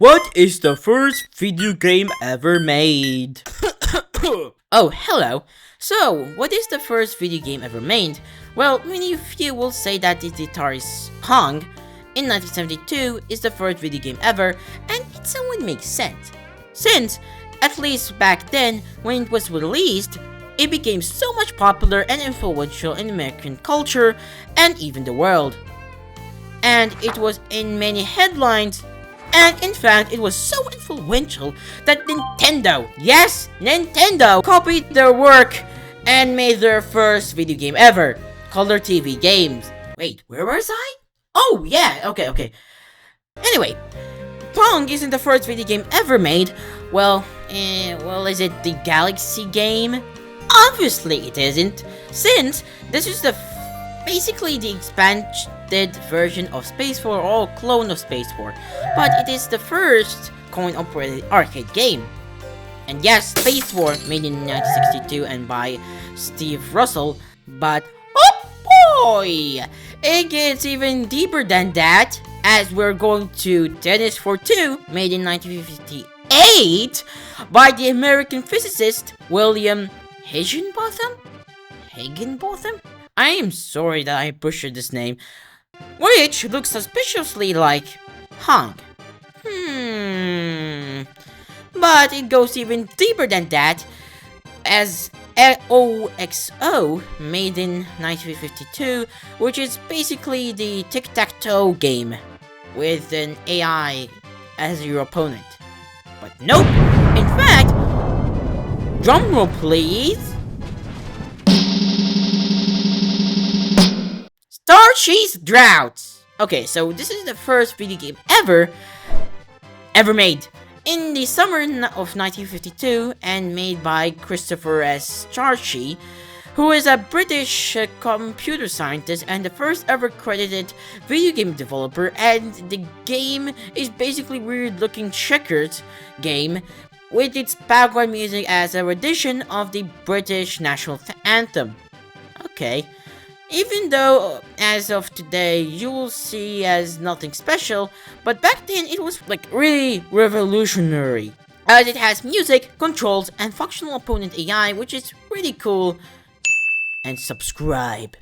What is the first video game ever made? Oh, hello. So, what is the first video game ever made? Well, many of you will say that it's Atari's Pong in 1972 is the first video game ever, and it somewhat makes sense. Since, at least back then, when it was released, it became so much popular and influential in American culture and even the world. And it was in many headlines. And in fact, it was so influential that Nintendo, yes, Nintendo, copied their work and made their first video game ever, color TV games. Wait, where was I? Oh, yeah, okay. Anyway, Pong isn't the first video game ever made. Well, is it the Galaxy game? Obviously it isn't, since this is basically the expanded version of Space 4 or clone of Space 4, but it is the first coin-operated arcade game. And yes, Space 4 made in 1962 and by Steve Russell, but oh boy! It gets even deeper than that, as we're going to Tennis for Two, made in 1958 by the American physicist William Higginbotham? I am sorry that I butchered this name, which looks suspiciously like Hong. But it goes even deeper than that, as OXO, made in 1952, which is basically the tic-tac-toe game with an AI as your opponent. But nope, in fact, drumroll please. Starcheese Droughts! Okay, so this is the first video game ever made in the summer of 1952 and made by Christopher S. Starchie, who is a British computer scientist and the first ever credited video game developer, and the game is basically weird-looking checkers game with its background music as a rendition of the British national anthem. Okay. Even though, as of today, you will see as nothing special, but back then it was like really revolutionary, as it has music, controls, and functional opponent AI, which is really cool. And subscribe.